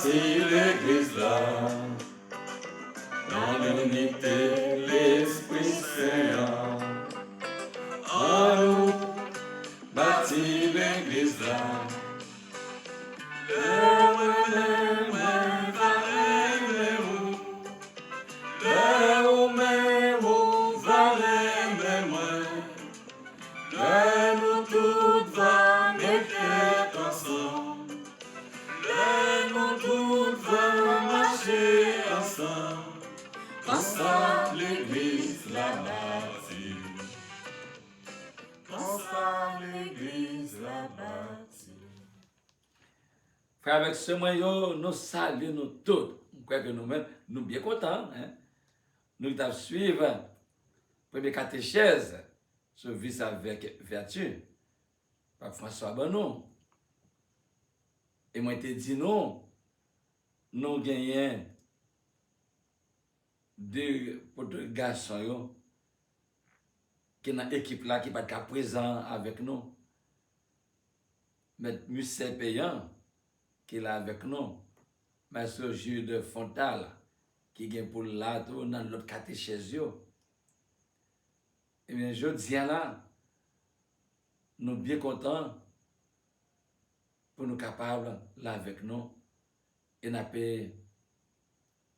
bâti l'église là, dans l'unité, l'Esprit Saint. En nous, bâti l'église là. L'église la bâtie. L'église la bâtie. Frère, avec ce moyen, nous saluons nous tous. Je crois que nous-mêmes, nous bien contents. Hein? Nous avons suivi la première catéchèse sur vice avec vertu par François Banon. Et moi, je dit nous gagnons deux garçons qui sont dans l'équipe là, qui ne sont pas présents avec nous. Mais Musset Payant, qui est là avec nous. Mais ce Jules de Fontal, qui est pour là, dans l'autre catéchèse. Et bien, je dis là, nous sommes bien contents pour nous capables là avec nous. Et nous pouvons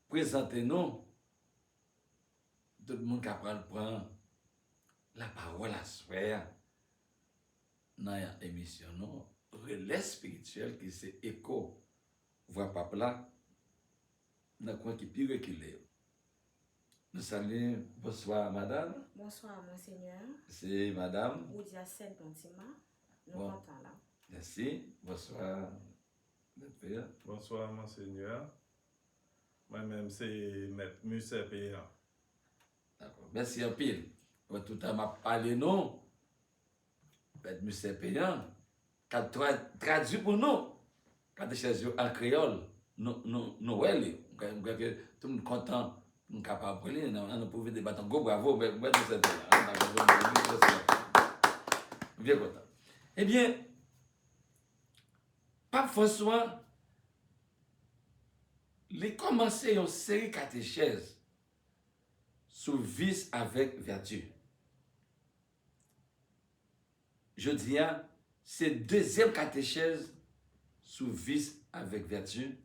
présenter nous, tout le monde capable prendre la parole à soi dans l'émission, relais spirituel qui c'est écho, voix papa dans le coin qui est plus reculé. Nous saluons, bonsoir madame. Bonsoir monseigneur. C'est madame. Oudiacène Pontima, nous Bon. comptons là. Merci, bonsoir notre père. Bonsoir, monseigneur. Moi-même, c'est Maître Musset Payant. D'accord, merci un pile. Pour tout le temps, m'a parlé non. Maître Musset Payant, qui a traduit pour nous, quand chez eux en créole, nous, ouais, tout le monde content, nous capable de parler, nous pouvons débattre. Go, bravo, Maître Musset Payant. Bien content. Eh bien, Pape François, il a commencé une série de catéchèses sur vice avec vertu. Je dis, c'est deuxième catéchèse sur vice avec vertu.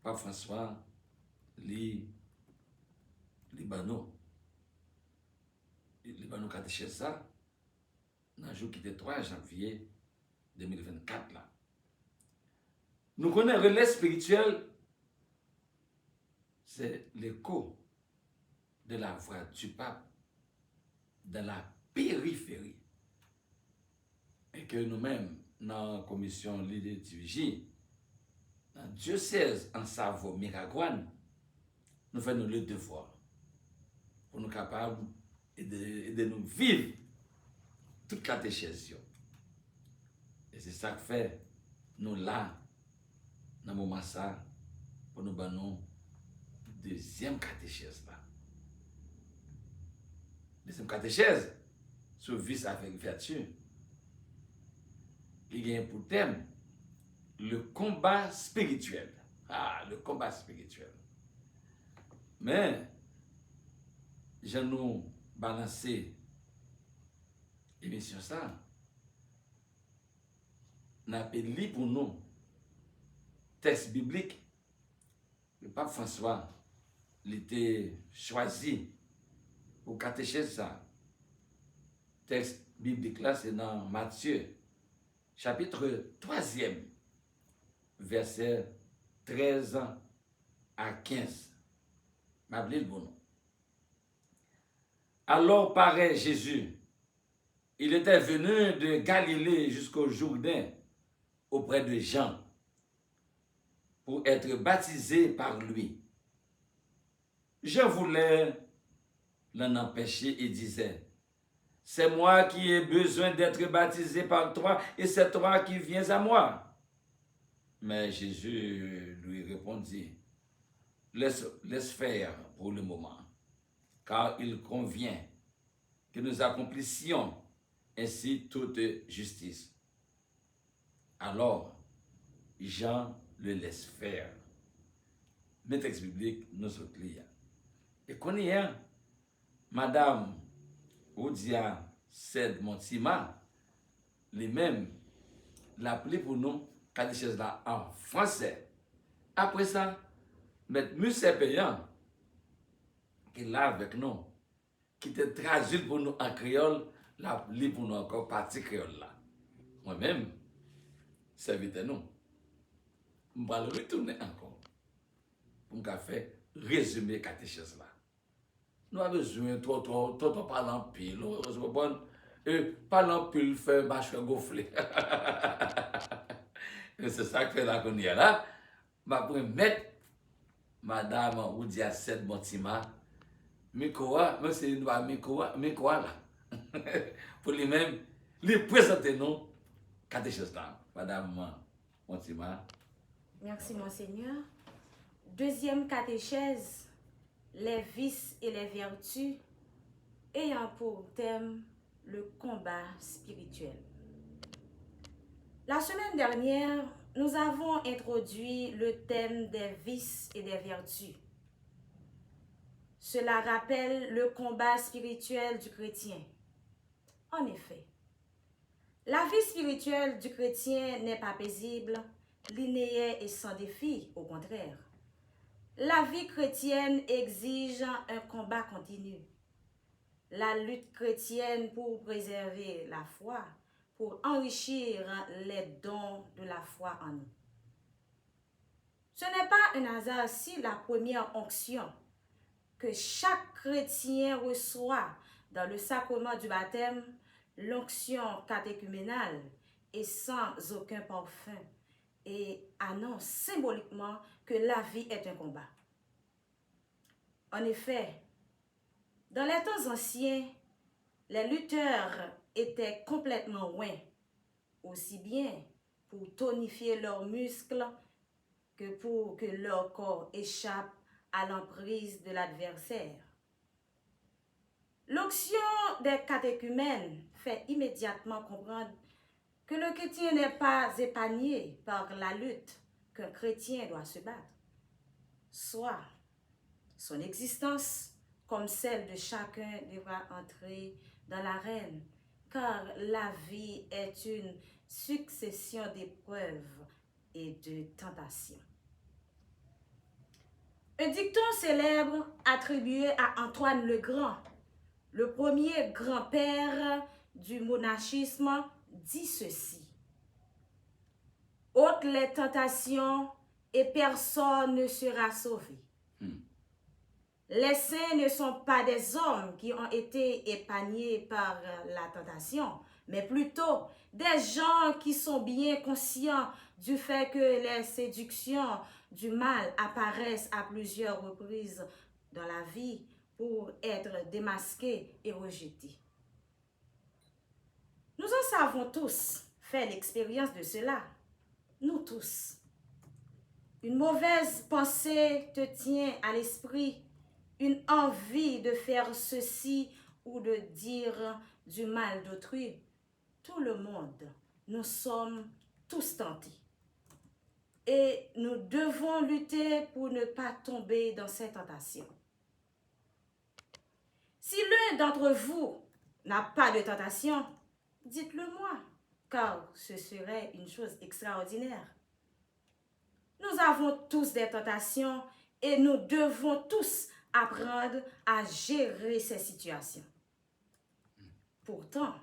Pape François, Libano catéchèse ça, dans le jour qui était 3 janvier 2024 là. Nous connaissons le relais spirituel, c'est l'écho de la voix du pape dans la périphérie. Et que nous-mêmes, dans la commission liturgie, dans le diocèse en Savoie, Miragouane, nous faisons le devoir pour nous capables de nous vivre toute catéchèse. Et c'est ça que fait nous là, dans le moment ça, pour nous donner deuxième catéchèse là. Deuxième catéchèse, sur vice avec vertu. Il y a pour thème le combat spirituel. Ah, le combat spirituel. Mais, je nous balancer l'émission ça. Nous avons lu pour nous texte biblique. Le pape François l'était choisi pour catéchèse ça. Texte biblique là, c'est dans Matthieu, chapitre 3e, verset 13 à 15. M'appelez le bon nom. Alors paraît Jésus. Il était venu de Galilée jusqu'au Jourdain auprès de Jean pour être baptisé par lui. Jean voulait l'en empêcher et disait, c'est moi qui ai besoin d'être baptisé par toi et c'est toi qui viens à moi. Mais Jésus lui répondit, laisse faire pour le moment, car il convient que nous accomplissions ainsi toute justice. Alors, Jean le laisse faire. mes textes bibliques, nous autres lire. Et qu'on y est, Madame Oudia Sed Montima, lui-même, l'appelé pour nous, catéchèse là en français. Après ça, M. Musée Payant, qui est là avec nous, qui te traduit pour nous en créole, l'appelé pour nous encore partie créole là. Moi-même, serviteur nous. Je vais le retourner encore pour me faire résumer catéchèse là. Nous avons besoin de toi parler en pile, parler en pile, faire marche gonfler. C'est ça que fait la qu'on y est là. Je vais mettre Madame Oudia Sed Montima, Mikoa, moi c'est Mikoa là. Pour lui-même, lui présenter nous catéchèse là. Madame Montima. Merci, Monseigneur. Deuxième catéchèse, les vices et les vertus, ayant pour thème le combat spirituel. La semaine dernière, nous avons introduit le thème des vices et des vertus. Cela rappelle le combat spirituel du chrétien. En effet, la vie spirituelle du chrétien n'est pas paisible, linéaire et sans défi, au contraire. La vie chrétienne exige un combat continu. La lutte chrétienne pour préserver la foi, pour enrichir les dons de la foi en nous. Ce n'est pas un hasard si la première onction que chaque chrétien reçoit dans le sacrement du baptême, l'onction catéchuménale, est sans aucun parfum et annonce symboliquement que la vie est un combat. En effet, dans les temps anciens, les lutteurs étaient complètement loin, aussi bien pour tonifier leurs muscles que pour que leur corps échappe à l'emprise de l'adversaire. L'onction des catéchumènes fait immédiatement comprendre que le chrétien n'est pas épargné par la lutte qu'un chrétien doit se battre, soit son existence comme celle de chacun devra entrer dans l'arène, car la vie est une succession d'épreuves et de tentations. Un dicton célèbre attribué à Antoine le Grand, le premier grand-père du monachisme, dit ceci: ôte les tentations et personne ne sera sauvé. Les saints ne sont pas des hommes qui ont été épargnés par la tentation, mais plutôt des gens qui sont bien conscients du fait que les séductions du mal apparaissent à plusieurs reprises dans la vie pour être démasquées et rejetées. Nous en savons tous fait l'expérience de cela, nous tous. Une mauvaise pensée te tient à l'esprit, une envie de faire ceci ou de dire du mal d'autrui. Tout le monde, nous sommes tous tentés. Et nous devons lutter pour ne pas tomber dans cette tentation. Si l'un d'entre vous n'a pas de tentation, dites-le moi, car ce serait une chose extraordinaire. Nous avons tous des tentations et nous devons tous apprendre à gérer ces situations. Pourtant,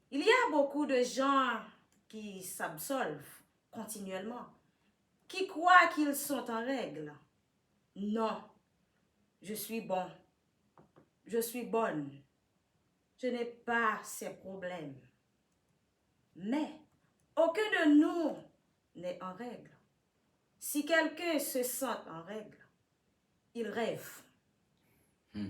il y a beaucoup de gens qui s'absolvent continuellement, qui croient qu'ils sont en règle. Non, je suis bon, je suis bonne, je n'ai pas ces problèmes. Mais aucun de nous n'est en règle. Si quelqu'un se sent en règle, il rêve.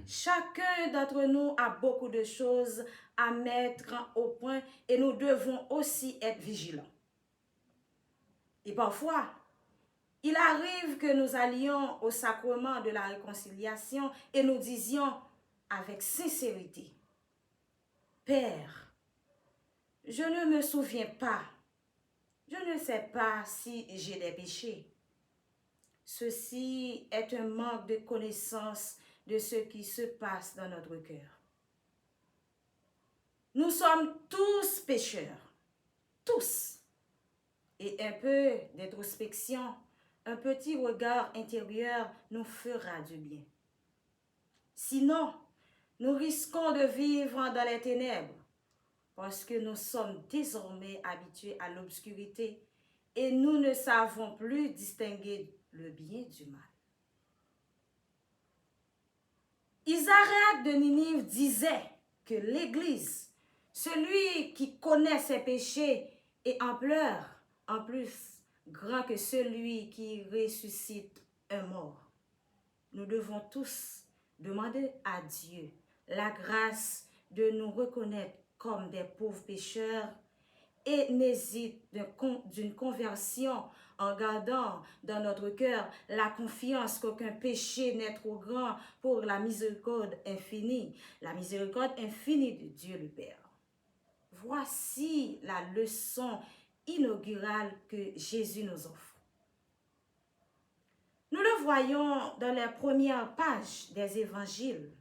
Chacun d'entre nous a beaucoup de choses à mettre au point et nous devons aussi être vigilants. Et parfois, il arrive que nous allions au sacrement de la réconciliation et nous disions avec sincérité: Père, je ne me souviens pas, je ne sais pas si j'ai des péchés. ceci est un manque de connaissance de ce qui se passe dans notre cœur. Nous sommes tous pécheurs, tous. Et un peu d'introspection, un petit regard intérieur nous fera du bien. Sinon, nous risquons de vivre dans les ténèbres parce que nous sommes désormais habitués à l'obscurité et nous ne savons plus distinguer le bien du mal. Isaac de Ninive disait que l'Église, celui qui connaît ses péchés est en pleurs, en plus grand que celui qui ressuscite un mort. Nous devons tous demander à Dieu la grâce de nous reconnaître comme des pauvres pécheurs et n'hésite d'une conversion en gardant dans notre cœur la confiance qu'aucun péché n'est trop grand pour la miséricorde infinie de Dieu le Père. Voici la leçon inaugurale que Jésus nous offre. Nous le voyons dans les premières pages des évangiles.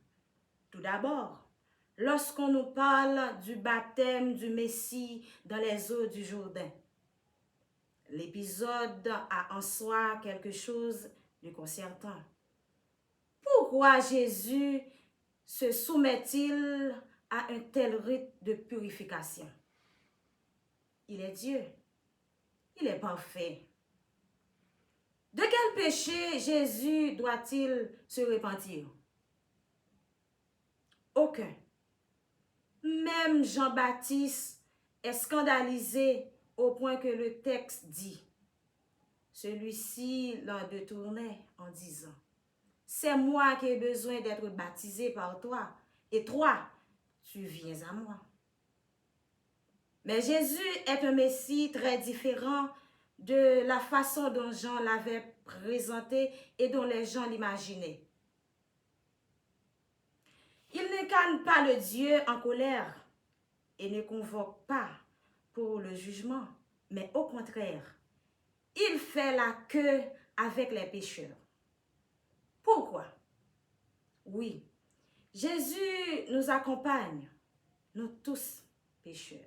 Tout d'abord, lorsqu'on nous parle du baptême du Messie dans les eaux du Jourdain. L'épisode a en soi quelque chose de concertant. Pourquoi Jésus se soumet-il à un tel rite de purification? Il est Dieu. Il est parfait. De quel péché Jésus doit-il se repentir? Aucun. Même Jean-Baptiste est scandalisé au point que le texte dit. Celui-ci l'en détournait en disant, « C'est moi qui ai besoin d'être baptisé par toi, et toi, tu viens à moi. » Mais Jésus est un Messie très différent de la façon dont Jean l'avait présenté et dont les gens l'imaginaient. Il n'incarne pas le Dieu en colère et ne convoque pas pour le jugement, mais au contraire, il fait la queue avec les pécheurs. Pourquoi? Oui, Jésus nous accompagne, nous tous pécheurs.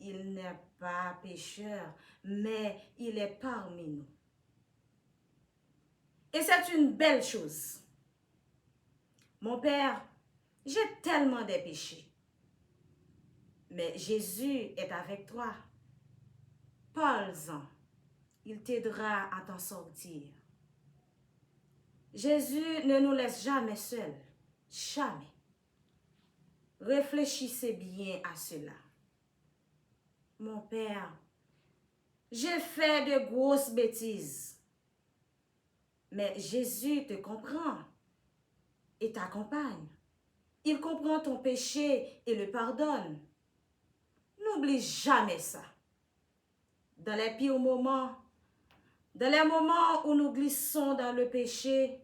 Il n'est pas pécheur, mais il est parmi nous. Et c'est une belle chose. Mon Père, j'ai tellement de péchés. Mais Jésus est avec toi. Parle-en. Il t'aidera à t'en sortir. Jésus ne nous laisse jamais seuls. Jamais. Réfléchissez bien à cela. Mon Père, j'ai fait de grosses bêtises. Mais Jésus te comprend et t'accompagne. Il comprend ton péché et le pardonne. N'oublie jamais ça. Dans les pires moments, dans les moments où nous glissons dans le péché,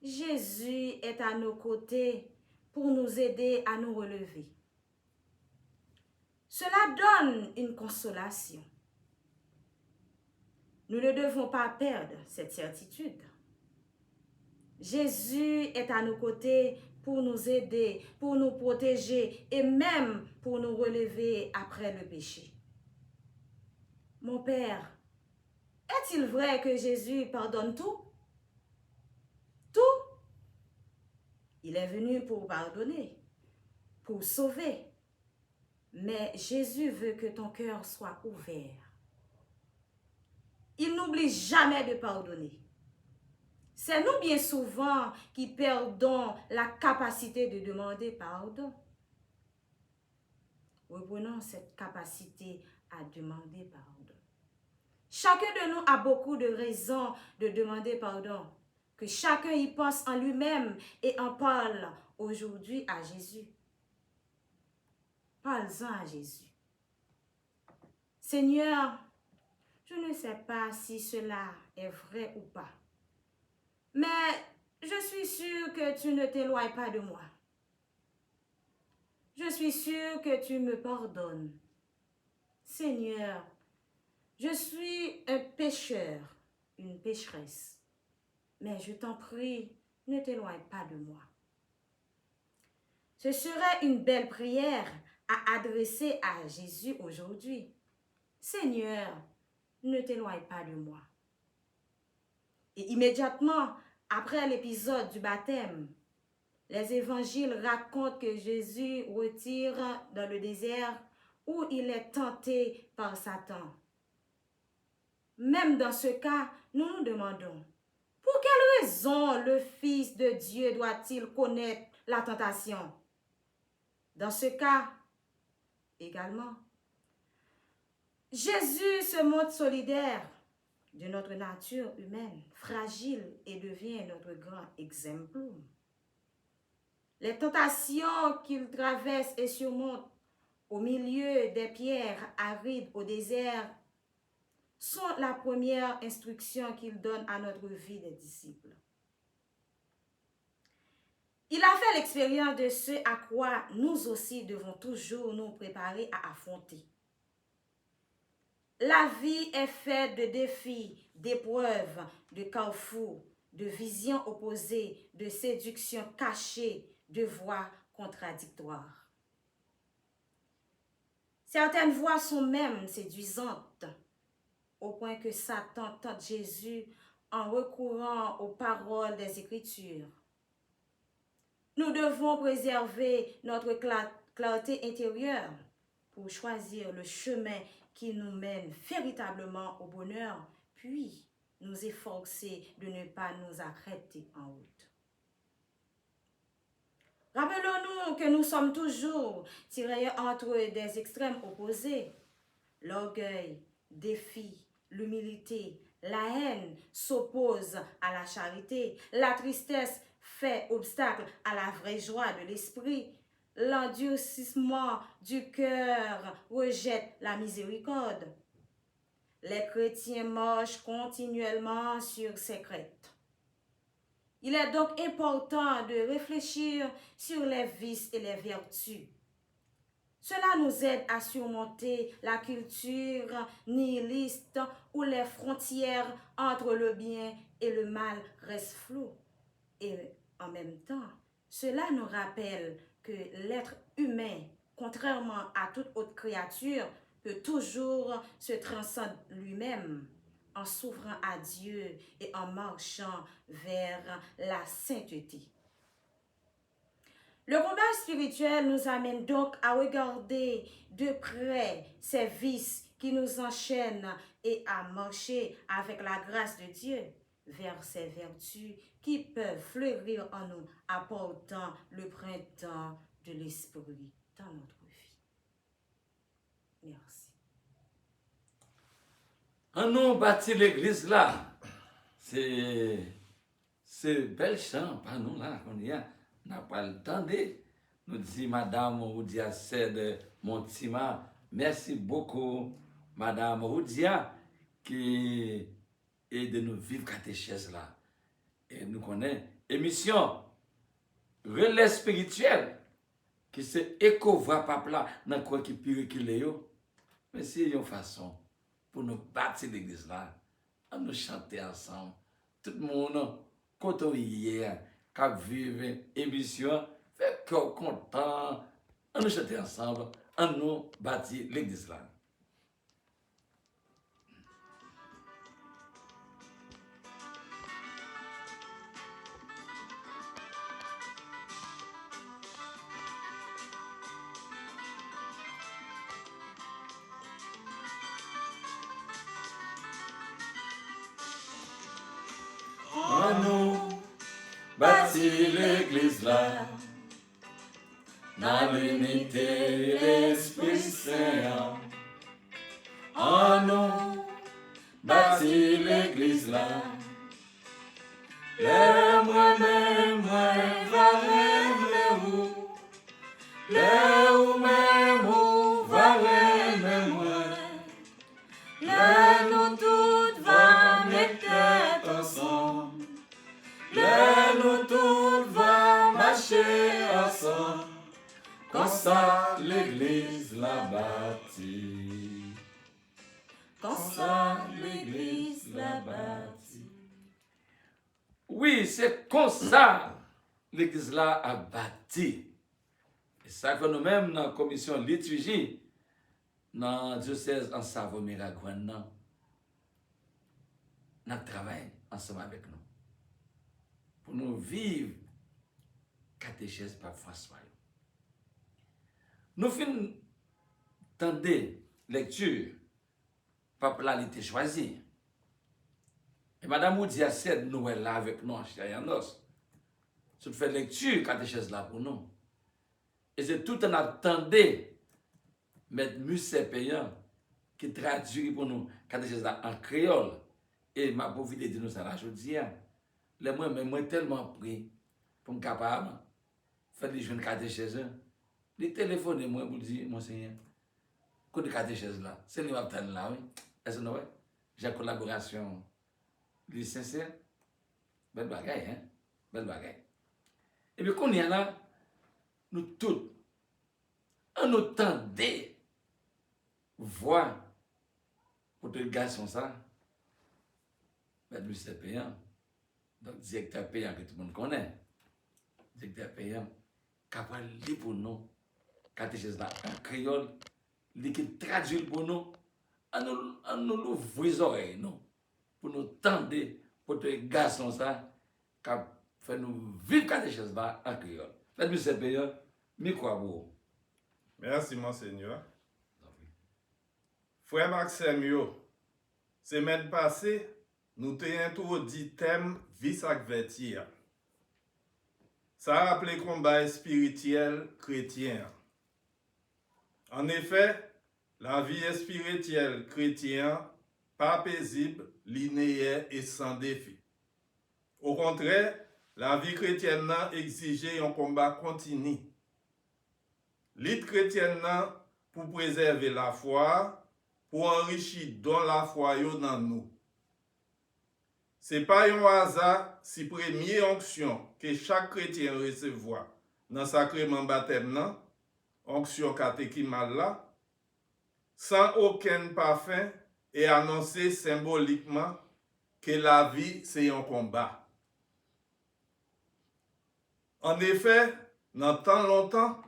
Jésus est à nos côtés pour nous aider à nous relever. Cela donne une consolation. Nous ne devons pas perdre cette certitude. Jésus est à nos côtés pour nous aider, pour nous protéger et même pour nous relever après le péché. Mon Père, est-il vrai que Jésus pardonne tout? Tout? Il est venu pour pardonner, pour sauver. Mais Jésus veut que ton cœur soit ouvert. Il n'oublie jamais de pardonner. C'est nous bien souvent qui perdons la capacité de demander pardon. Reprenons cette capacité à demander pardon. Chacun de nous a beaucoup de raisons de demander pardon. Que chacun y pense en lui-même et en parle aujourd'hui à Jésus. Parle-en à Jésus. Seigneur, je ne sais pas si cela est vrai ou pas. Mais je suis sûre que tu ne t'éloignes pas de moi. Je suis sûre que tu me pardonnes. Seigneur, je suis un pécheur. une pécheresse. Mais je t'en prie, ne t'éloigne pas de moi. Ce serait une belle prière à adresser à Jésus aujourd'hui. Seigneur, ne t'éloigne pas de moi. Et immédiatement après l'épisode du baptême, les évangiles racontent que Jésus retire dans le désert où il est tenté par Satan. Même dans ce cas, nous nous demandons, pour quelle raison le Fils de Dieu doit-il connaître la tentation? Dans ce cas, également, Jésus se montre solidaire de notre nature humaine, fragile, et devient notre grand exemplaire. Les tentations qu'il traverse et surmonte au milieu des pierres arides au désert sont la première instruction qu'il donne à notre vie de disciples. Il a fait l'expérience de ce à quoi nous aussi devons toujours nous préparer à affronter. La vie est faite de défis, d'épreuves, de carrefours, de visions opposées, de séductions cachées, de voix contradictoires. Certaines voix sont même séduisantes, au point que Satan tente Jésus en recourant aux paroles des Écritures. Nous devons préserver notre clarté intérieure pour choisir le chemin qui nous mène véritablement au bonheur, puis nous efforcer de ne pas nous arrêter en route. Rappelons-nous que nous sommes toujours tirés entre des extrêmes opposés. L'orgueil défie l'humilité, la haine s'oppose à la charité, la tristesse fait obstacle à la vraie joie de l'esprit, l'endurcissement du cœur rejette la miséricorde. Les chrétiens marchent continuellement sur ces crêtes. Il est donc important de réfléchir sur les vices et les vertus. Cela nous aide à surmonter la culture nihiliste où les frontières entre le bien et le mal restent floues. Et en même temps, cela nous rappelle que l'être humain, contrairement à toute autre créature, peut toujours se transcender lui-même en s'ouvrant à Dieu et en marchant vers la sainteté. Le combat spirituel nous amène donc à regarder de près ces vices qui nous enchaînent et à marcher avec la grâce de Dieu vers ces vertus qui peuvent fleurir en nous, apportant le printemps de l'esprit dans notre vie. Merci. On nous bâtit l'église là. C'est bel chant, pas nous là, qu'on y a. On n'a pas le temps de nous dire, Madame Roudia, c'est de Montima. Merci beaucoup, Madame Roudia, qui est de nous vivre catéchèse là. Et nous connaissons émission relais spirituel qui se éco-voit pas là dans quoi qui pire qui l'est. Mais c'est une façon pour nous bâtir l'église là, à nous chanter ensemble. Tout le monde, quand on y est, quand vive émission, fait qu'on content, à nous chanter ensemble, à nous bâtir l'église là. À nous bâtir l'église là, dans l'unité l'Esprit Saint. À nous bâtir l'église là, les moi-même, moi, va rêver les ou même ou va rêver moi, les nous toutes va mettre tête ensemble. Nous tous va marcher ensemble, comme ça l'église la bâtie, comme ça l'église la bâtie. Oui, c'est comme ça l'église là a bâti. Et ça que nous-mêmes dans la commission liturgie, dans le diocèse en Savoie-Miragoâne, nous travaillons ensemble avec nous. Pour nous vivre catéchèse par François. Nous finissons tendez lecture, papa là, il était choisi. Et madame vous dit à cette nouvelle là avec nous, cher Yannos. Tu fais lecture catéchèse là pour nous. Et c'est tout en attendant M. Musset Payant qui traduit pour nous catéchèse là en créole. Et ma profité de nous ça là, je dis, moi tellement pris pour me capable faire des jeunes catéchèses. Il téléphone moi pour dire, monseigneur, que de catéchèse là, c'est lui qui va là, oui. Est-ce que nous, j'ai collaboration, lui sincère, belle bagaille, hein, belle bagaille. Et puis, qu'on y a là, nous tous, en autant de voix pour le garçon ça, lui c'est payant. Donc, directeur payant que tout le monde connaît, directeur payant, capable de lire pour nous, catéchèse là, en créole, qui traduit pour nous, en nous ouvrir les oreilles, nous, pour nous tendre, pour le garçon ça, qui fait nous vivre catéchèse là, en créole. Lui c'est payant, micro à vous. Merci, Monseigneur. Frère Maxime, semaine passée, nous avons introduit le thème vie vertir. Ça a rappelé combat spirituel chrétien. En effet, la vie spirituelle chrétienne, pas paisible, linéaire et sans défi. Au contraire, la vie chrétienne exige un combat continu. L'île chrétienne pour préserver la foi, pour enrichir dans la foi dans nous. Ce n'est pas un hasard si première onction que chaque chrétien recevoir dans sacrement baptême, onction catéchimale là, sans aucun parfum et annoncer symboliquement que la vie c'est un combat. En effet, dans tant longtemps,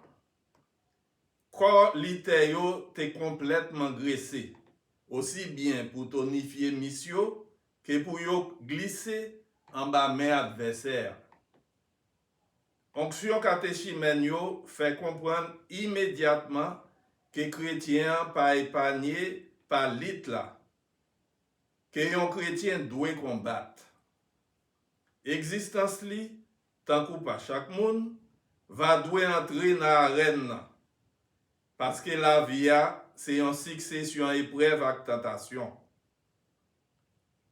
corps littéral t'est complètement graissé, aussi bien pour tonifier mission que pour yo glisser en bas main adversaire. Onction catéchimène yo fait comprendre immédiatement que chrétien pas épargné par lit là, que un chrétien doit combattre. Existence li, tant que pas chaque monde, va doit entrer dans l'arène. Parce que la vie, c'est une succession épreuve avec tentation.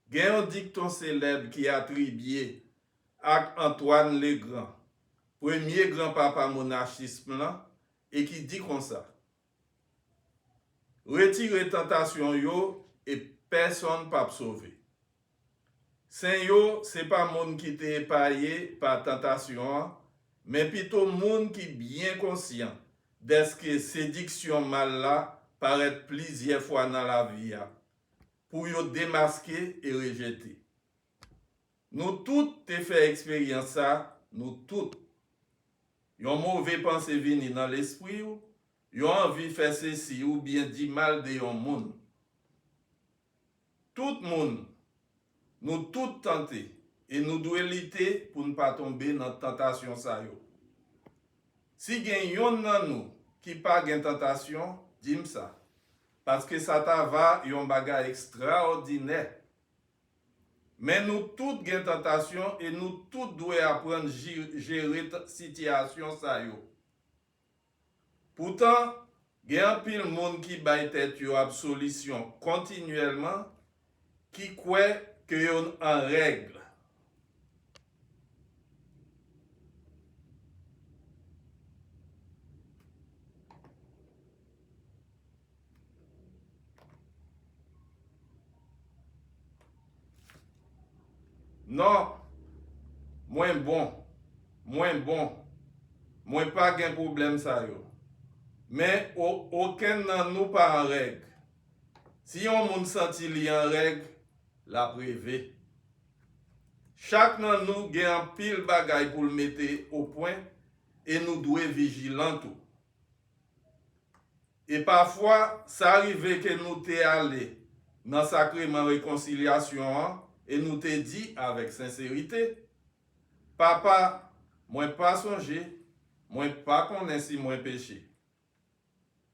Il y a un dicton célèbre qui est attribué à Antoine le Grand, premier grand-papa monachisme là, et qui dit comme ça. Retirez tentation yo et personne pas sauvé. Saint yo, c'est pas monde qui t'est épargné par tentation, mais plutôt monde qui bien conscient d'est-ce que séduction mal là paraît plusieurs fois dans la vie pour yo démasquer et rejeter. Nous tous te fait expérience ça, nous tous. Yon mauvais pensée vini dans l'esprit ou yon envie faire ceci ou bien dit mal de yon monde. Tout monde, nous tous tentés et nous devons lutter pour ne pas tomber dans la tentation ça yo. Si gen yon nan nous qui pas gen tentation, dis-moi ça. Parce que ça ta va yon bagay extraordinaire. Mais nous tous gen tentation et nous tous devons apprendre gérer situation ça yo. Pourtant, gen pile monde qui bay tête yo ab solution continuellement qui croit que yon en règle. Non, moins bon, moins pas gen problème ça yo. Mais aucun nan nous pas en règle. Si on moun senti li en règle, la privé. Chaque nan nous gen un pile bagay pour le mettre au point et nous devons vigilants tout. Et parfois, ça arrive que nous te allé dans sacrement réconciliation et nous te dit avec sincérité, papa, moi pas songé, moi pas connais si moi péché.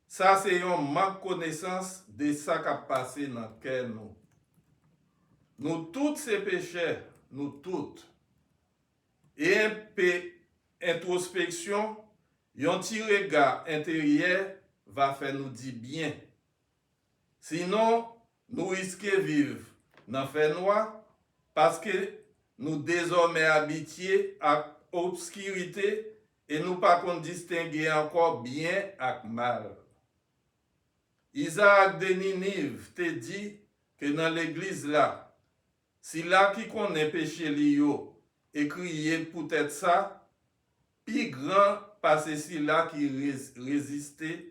Ça c'est une manque connaissance de ça qui a passé dans le cœur nous. Nous tous ces péchés, nous toutes. Et un peu introspection, un petit regard intérieur va faire nous dire bien. Sinon, nous risquons de vivre dans le fait noir parce que nous désormais habitués à l'obscurité et nous pas qu'on distinguer encore bien avec mal. Isaac de Ninive te dit que dans l'église là, si là qui connaît péché liyo et crier peut-être ça, plus grand parce si là qui résistait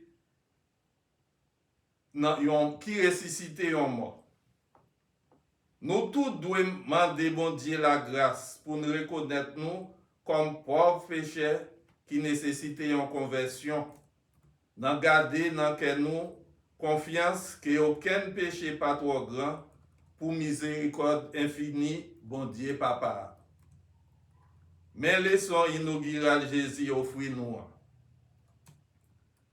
qui ressuscitait en mort. Nous tous devons demander bon Dieu la grâce pour nous reconnaître nous comme pauvres pécheurs qui nécessitent une conversion. Nous garder dans nous confiance que aucun péché pas trop grand pour miséricorde infinie, bon Dieu papa. Mais leçon inaugurale Jésus offre nous.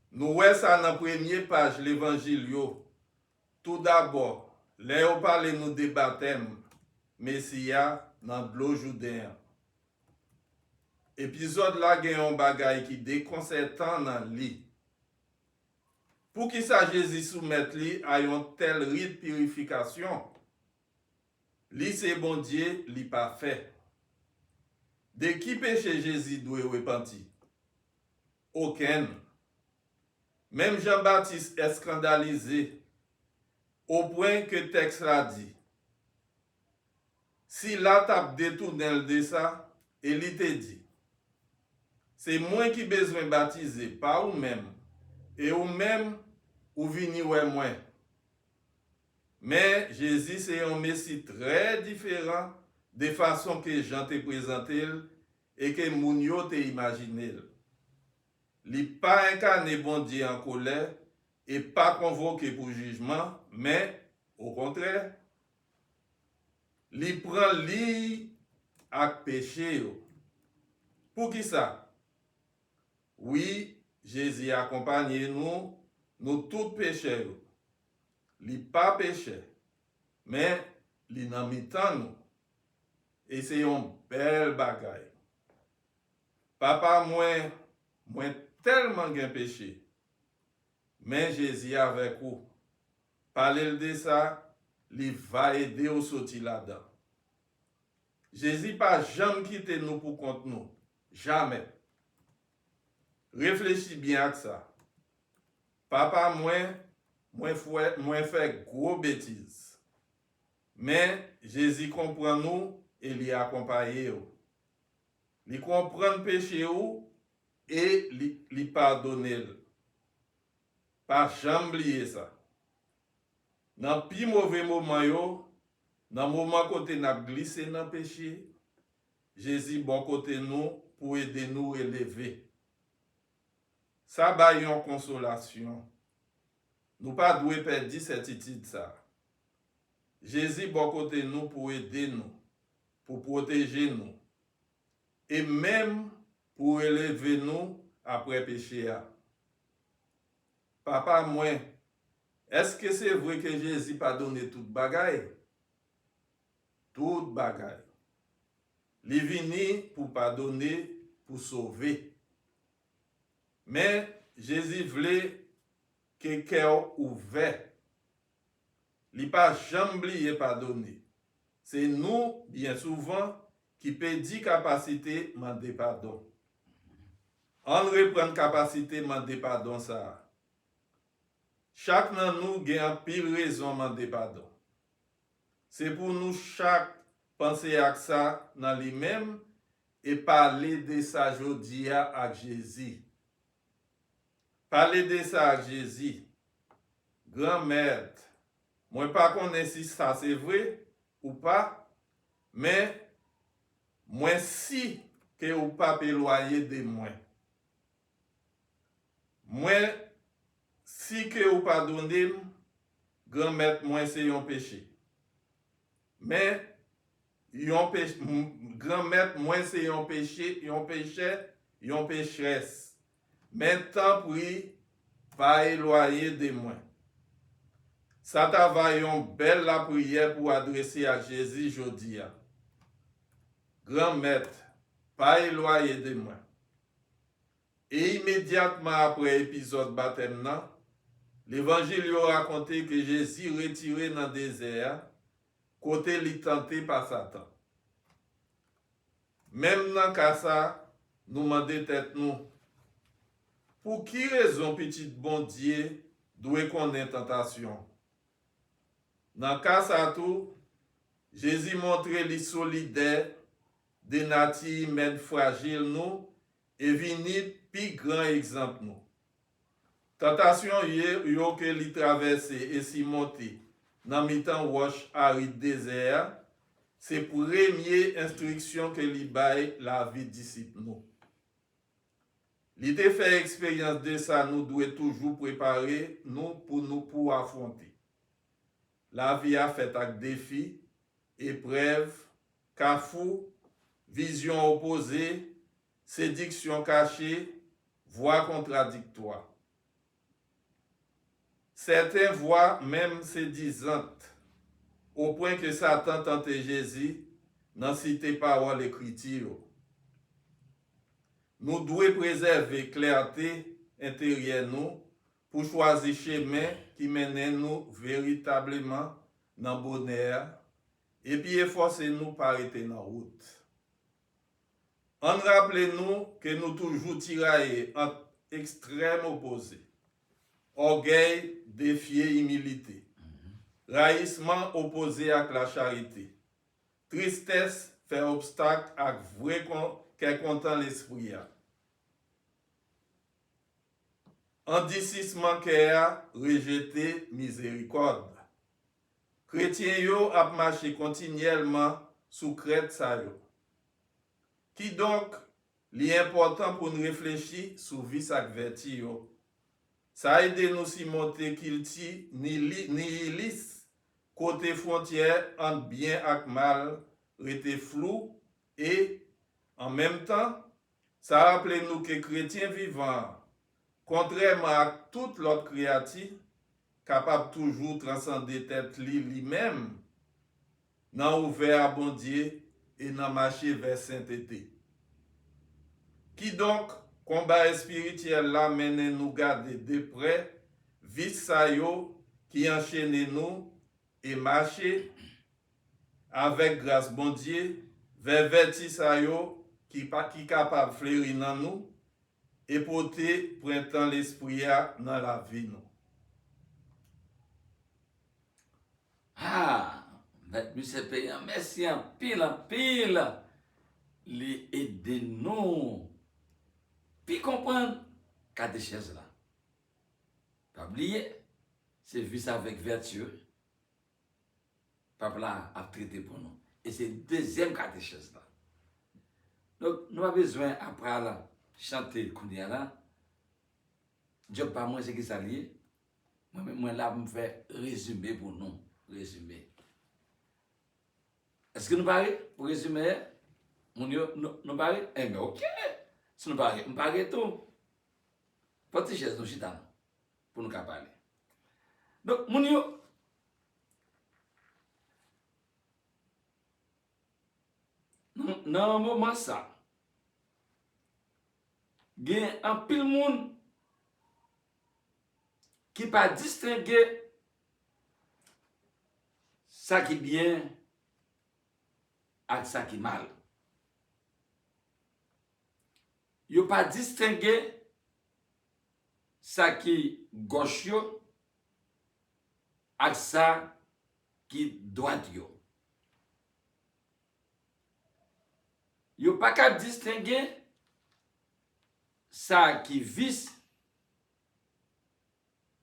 Nous voyons ça dans la première page de l'évangile. Tout d'abord, là on parle nous de baptême, Messia dans l'eau Jourdain. Épisode là, il y a un bagay qui déconcertant dans lui. Pour qui ça Jésus soumette lui à un tel rite de purification, lui c'est bon Dieu, lui pas fait. De qui péché Jésus doit repentir? Aucun. Même Jean-Baptiste est scandalisé au point que le texte l'a dit. Si la tape détourne de ça, il te dit, c'est moi qui besoin baptiser, pas ou même, et ou même ou vini ouais moi. Mais Jésus c'est un messie très différent de façon que Jean te présenté et que moun yo te imaginé. Li pas incarné bon Dieu en colère et pas convoqué pour jugement, mais au contraire, li prend li ak péché yo. Pour qui ça? Oui, Jésus accompagne nous tous péchés. Li pas péché, mais li nan mitan nous. Et c'est un bel bagay. Papa, moi tellement gen péché. Mais Jésus avec vous. Parler de ça, il va aider au sortir là-dedans. Jésus pas jamais quitté nous pour compte nous. Jamais. Réfléchis bien à ça. Papa, moi fait gros bêtises. Mais Jésus comprend nous et l'y accompagne. Il comprend le péché ou et l'y pardonne. Pas jamais oublier ça. Dans le plus mauvais moment, dans le moment côté n'a glissé dans le péché, Jésus bon côté nous pour aider nous à élever. Ça va une consolation. Nous pas devons perdre cette attitude ça. Jésus bon côté nous pour aider nous, pour protéger nous et même pour élever nous après péché. Papa, moi, est-ce que c'est vrai que Jésus pas donné toute bagaille? Toute bagaille. Il est venu pour pardonner, pour sauver. Mais Jésus voulait que cœur ouvert. Il n'a pas jamais oublié pardonner. C'est nous, bien souvent, qui perdons capacité de demander pardon. On reprend capacité de demander pardon ça. Chaque nan nous a pile raison de demander pardon. C'est pour nous chaque penser à ça dans lui-même et parler de ça aujourd'hui avec Jésus. Parler de ça avec Jésus. Grand maître, moi pas connais si ça c'est vrai ou pas, mais moi si que ou pas éloigné de moi. Moi si que ou pardonné, grand maître moi c'est un péché. Mais yon péché, grand maître moi c'est un péché, yon péché, yon pécheresse. Mais tant pis pas éloigné de moi. Ça t'a va yon belle la prière pour adresser à Jésus jodi a. Grand maître, pas éloigné de moi. Et immédiatement après l'épisode baptême, l'évangile a raconté que Jésus retiré dans le désert, côté li tenté par Satan. Même dans le cas ça, nous demandons tête nous, pour qui raison petit bon Dieu doit connaître tentation? Dans le cas ça tout, Jésus montre les solidaires des natifs humaines fragiles nous et vini plus grand exemple nous. Tentation yo que li traverse et si monter dans mi-temps roche aride désert, c'est pour première instruction que li bail la vie disciple nous. L'idée fait expérience de ça nous doit toujours préparer nous pour affronter. La vie a fait avec défis, épreuves, cafou, vision opposée, séduction cachée, voix contradictoire. Certaines voix même séduisantes, au point que Satan tentait Jésus dans cité parole écriture. Nous devons préserver clarté intérieure nous pour choisir chemin qui mène nous véritablement dans le bonheur et puis efforcer nous par arrêter dans la route. En rappelez-nous que nous toujours tiraillés entre extrêmes opposés. Orgueil, défier, humilité. Raïssement opposé à la charité. Tristesse fait obstacle à vrai qu'est content l'esprit. Endicissement qu'est rejeté miséricorde. Chrétien yo a marché continuellement sous crête sa yo. Qui donc l'important pour nous réfléchir sur vie sak verti yo. Ça aide nous si monter qu'il ti ni lisse côté frontière entre bien et mal rete flou et en même temps ça rappelle nous que chrétien vivant contrairement à toute l'autre créature capable toujours transcender tête lui-même dans ouvert à bon Dieu et dans marcher vers sainteté. Qui donc combat spirituel là mène nous garder de près vice sa yo qui enchaîne nous et marcher avec grâce bon Dieu vers verti sa yo qui capable fleurir dans nous et porter printemps l'esprit dans la vie nous. Ah, monsieur payant, merci en pile, les aider nous. Puis comprendre catéchèse là. Pas oublier, c'est vu avec vertu. Papa là a traité pour nous. Et c'est deuxième catéchèse là. Donc, nous avons besoin après là, chanter Kounia là. Dieu pas moi, c'est qui ça lié. Moi là, je me fais résumer pour nous. Résumer. Est-ce que nous parlons pour résumer? Nous parlons? Eh bien, ok. Si nous parlons tout. Petit chaise nous chita pour nous parler. Donc, mon yo, dans un moment ça, il y a un pile monde qui pas distinguer ça qui bien avec ça qui mal. Yo pas distinguer ça qui gauche yo avec ça qui droite yo. Yo pas qu'à distinguer ça qui vice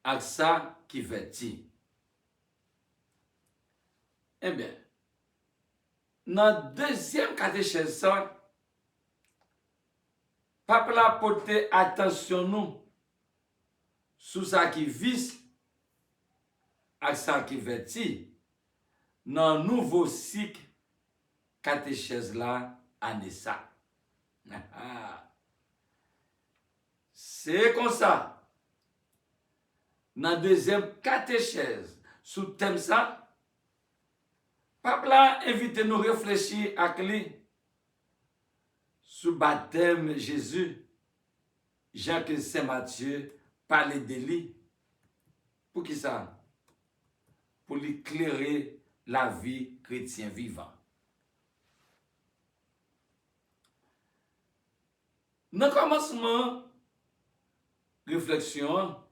avec ça qui verti. Eh bien, Dans le deuxième catéchèse, ça, Pape la porté attention nous sur ça qui vice et ça qui verti dans le nouveau cycle catéchèse là, année ça. C'est comme ça. Dans la deuxième catéchèse, sous thème ça, Pape là invite nous à réfléchir à lui sur le baptême Jésus. Jean que Saint Matthieu parlait de lui. Pour qui ça? Pour éclairer la vie chrétienne vivant. Dans le commencement, réflexion,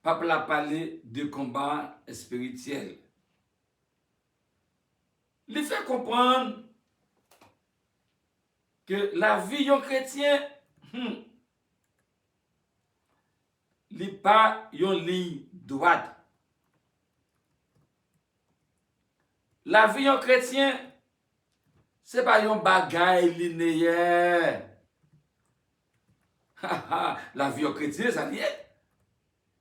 Pape a parlé de combat spirituel. Il fait comprendre que la vie d'un chrétien, n'est pas une ligne droite. La vie d'un chrétien, ce n'est pas un bagage linéaire. La vie d'un chrétien, ça y est.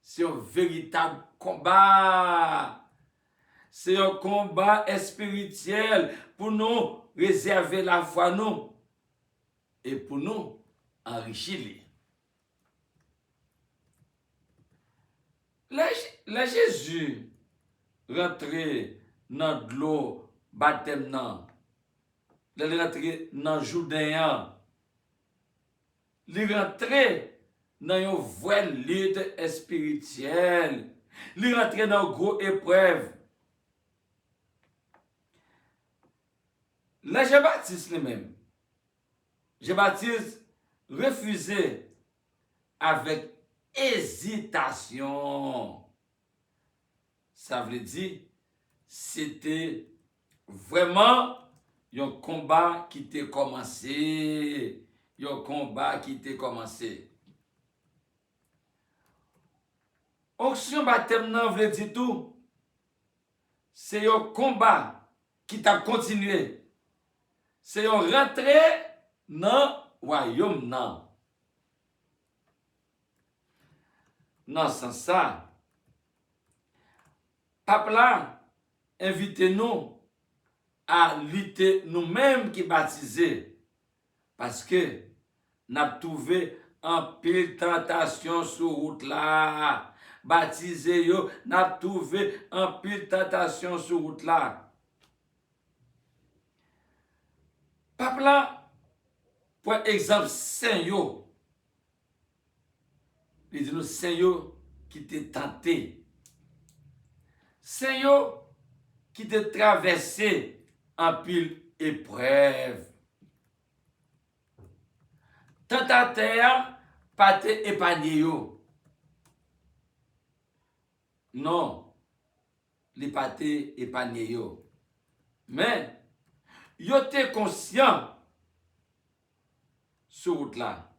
C'est un véritable combat. C'est un combat spirituel pour nous réserver la foi nous et pour nous enrichir. La Jésus rentré dans l'eau baptême nan, il rentré dans Jourdain, il rentré dans une vraie lutte spirituelle, il rentré dans une grosse épreuve. Là, Jean-Baptiste lui-même, Jean-Baptiste refusait avec hésitation. Ça veut dire, c'était vraiment un combat qui était commencé. Un combat qui était commencé. Onction baptême nan veut dire tout. C'est un combat qui t'a continué. C'est un rentrée dans le royaume nan. Dans ce sens ça, Pape là, invitez-nous à lutter nous-mêmes qui baptisés. Parce que nous avons trouvé un pile tentation sur route là. Baptisé yo, nous avons trouvé un pile tentation sur route là. Pape là, pour exemple, Saint yo. Il dit nous Saint yo qui t'est tenté. Saint yo qui t'est traversé en pile épreuve. Tentateur pas te épargné yo. Non, li pas te épargné yo. Mais yo te conscient sur route là.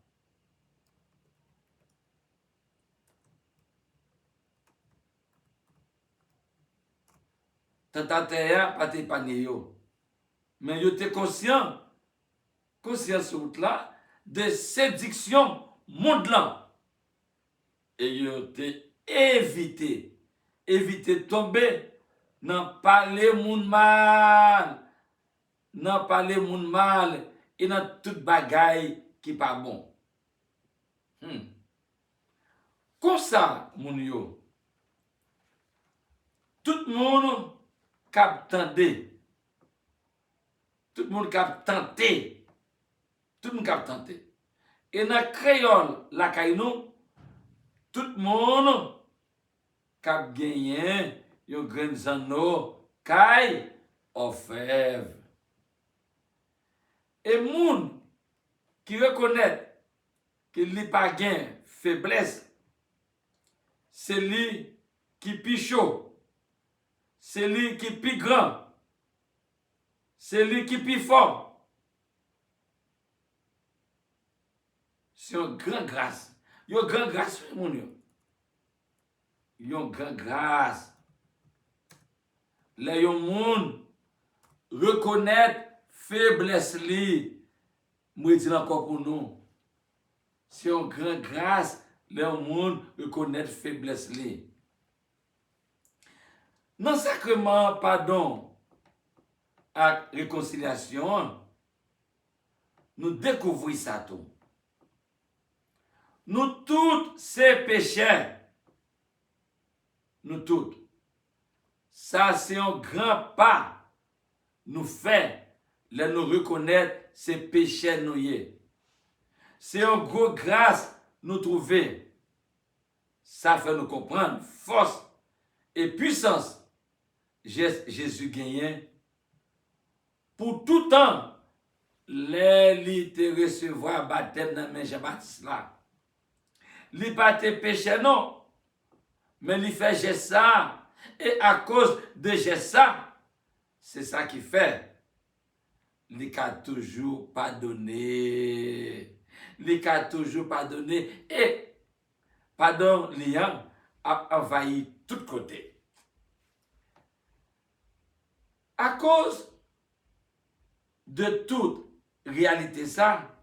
Tentateur pas te épargné yo. Mais yo te conscient sur route là de séduction monde là. Et yo te éviter tomber dans parler moun mal, dans parler moun mal et dans toute bagaille qui pas bon. Comme ça moun yo, tout le monde cap tendé, tout le monde cap tenté, tout le monde cap tenté. Et dans créole la kay nou, tout le monde cap gagné yon grain zano kay orfèvre. Et moun qui reconnaît qu'il n'y pas gain faiblesse, c'est lui qui pi chaud, c'est lui qui pi grand, c'est lui qui pi fort. C'est une grande grâce. Yon grande grâce moun yo. Yon grande grâce. Là yon moun reconnaître faiblesse li, moi dis encore pour nous. C'est une grande grâce, le monde reconnaître faiblesse li. Dans le sacrement pardon et réconciliation, nous découvrons ça tout. Nous tous ces péchés, nous tous, ça c'est un grand pas nous fait, de nous reconnaître ces péchés nous y est. C'est une grosse grâce nous trouver. Ça fait nous comprendre force et puissance Jésus gagnait pour tout temps. Les te recevoir baptême dans mes Jean-Baptiste là. Li pas te péché non, mais il fait geste ça et à cause de geste ça, c'est ça qui fait. Il a toujours pardonné. Il a toujours pardonné et pardon liant a envahi tout côté. À cause de toute réalité ça,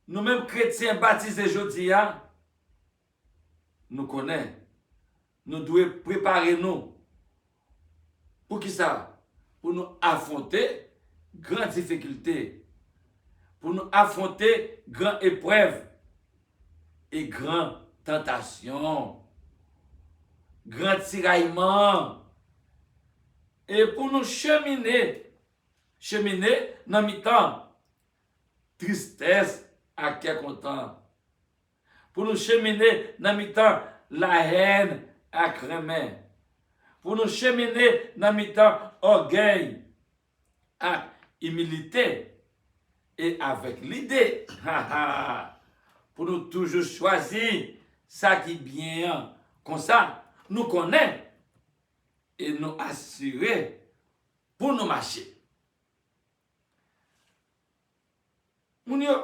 nous-mêmes chrétiens baptisés aujourd'hui, nous connaissons, nous devons préparer nous. Pour qui ça? Pour nous affronter grandes difficultés, pour nous affronter grandes épreuves et grandes tentations, grands tiraillements, et pour nous cheminer dans mi-temps, tristesse à quel content. Pour nous cheminer dans mi-temps, la haine à cramer. Pour nous cheminer dans mi-temps, orgueil à humilité. Et avec l'idée, pour nous toujours choisir ça qui est bien. Comme ça, nous connaissons et nous assurer pour nous marcher. Moun yo,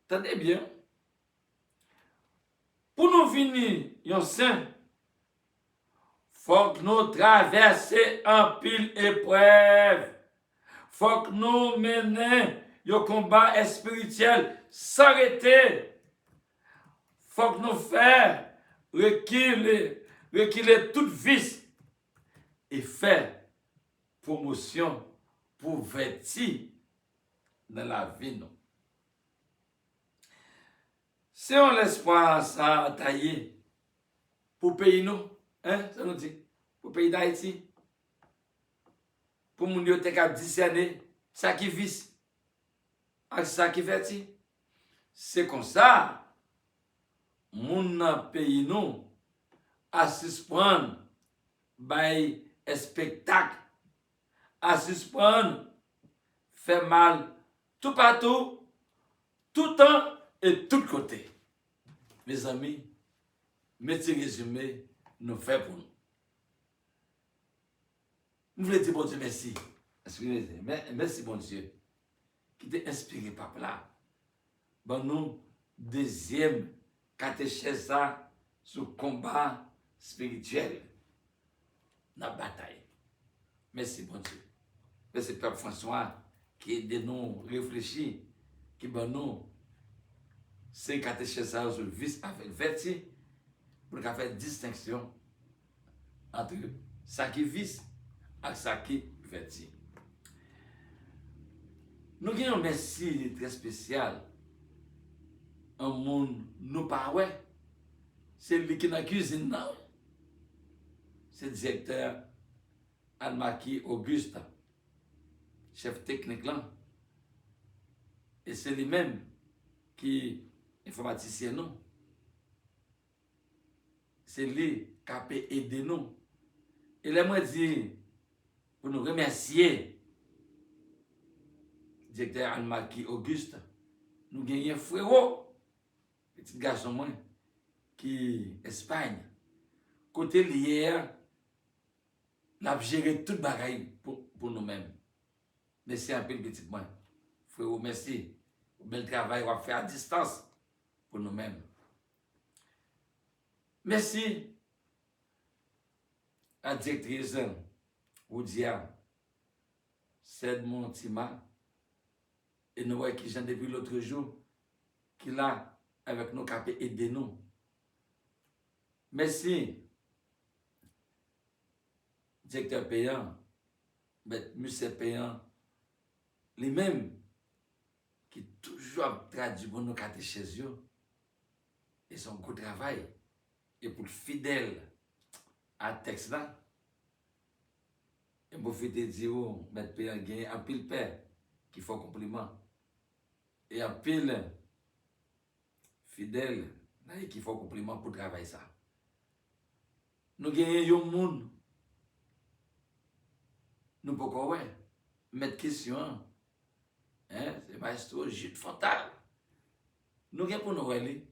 attendez bien. Pour nous venir, yon saint, faut que nous traverser un pile épreuve. Faut que nous menions un combat spirituel sans arrêter. Faut que nous fassions reculer toute vice et faire promotion pour vertu dans la vie. Non. Si on l'espoir ça tailler pour pays nous, hein, ça nous dit, pour pays d'Haïti, pour mon Dieu te cap discerner ça qui vice, avec ça qui vertu. C'est comme ça, mon pays nous, à suspendre, by spectacle, à suspendre, fait mal, tout partout, tout temps et tout côté. Mes amis, mettez résumé, nous fait pour nous. Nous voulons dire bon Dieu merci. Merci bon Dieu. Qui t'a inspiré papa là. Bon nous, deuxième catéchèse sur combat spirituel. Dans la bataille. Merci bon Dieu. Merci Père François qui aide nous réfléchir, qui bon nous, c'est catéchèse sur le vice avec vertu, pour faire distinction entre ça qui vice et ça qui vertu. Nous avons un merci très spécial. Un monde nous pas ouais. C'est lui qui est dans la cuisine. C'est le directeur Anne-Marie Auguste, chef technique là. Et c'est lui-même qui est informaticien nous. C'est lui qui a aidé nous. Et là, moi, dit, pour nous remercier, directeur Anne-Marie Auguste, nous gagnons un frérot, petit garçon moi, qui est Espagne. Côté lié, n'a géré toute bagaille pour nous-mêmes. Merci un peu le petit moi. Frérot, merci. Bel travail qu'on fait à distance pour nous-mêmes. Merci à la directrice Oudia c'est mon tima. Et nous voyons qui j'en depuis l'autre jour, qui là, avec nous, qui aider nous. Merci, directeur payant, monsieur payant, lui-même, qui toujours traduit pour nous chez eux, et son gros travail, et pour fidèle à texte là. Et pour faire dire, mettre payant, gagner un pile père qui fait compliment. Et un pile fidèle qui fait compliment pour travailler ça. Nous gagnons un monde. Nous pouvons mettre question. C'est maestro Jude Fontal. Nous gagnons pour nous aller.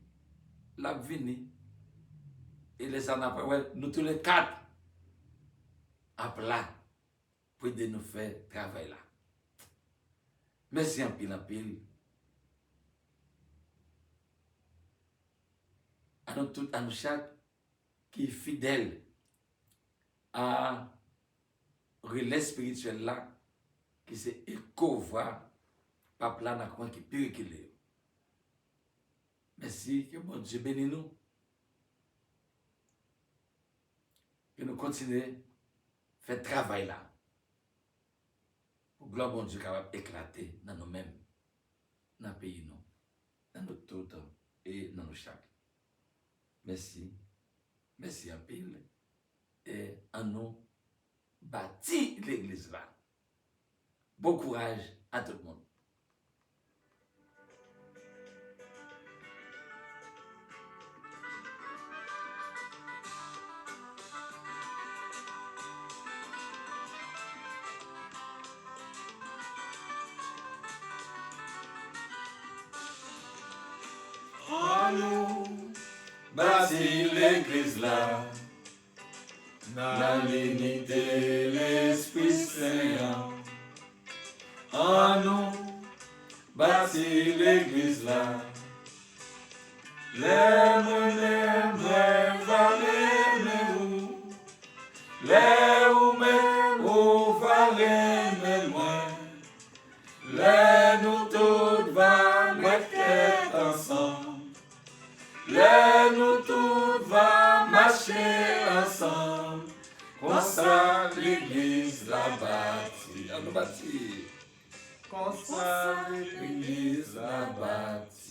La vini. Et les années nous tous les quatre. À plat. Pour aider nous faire travail là. Merci en pile. À nous tous, à nous chaque qui est fidèle à relais spirituel là, qui c'est éco-voir, pas plan à quoi qui péricule. Merci, que bon Dieu bénisse nous. Que nous continuons à faire travail là. Pour gloire bon Dieu capable d'éclater dans nous-mêmes, dans le pays, nous, dans notre tout et dans nos chaque. Merci. Merci en pile. Et en nous bâti l'église là. Bon courage à tout le monde. Bâti l'église là, dans l'unité l'Esprit Saint. En nous, bâti l'église là, les mêmes valets, les ou même ou valets, mais moi, les nous tous va mettre ensemble. Les nous tous va marcher ensemble, comme ça l'église la bâtie. On nous bâtit. Comme ça l'église la bâtie.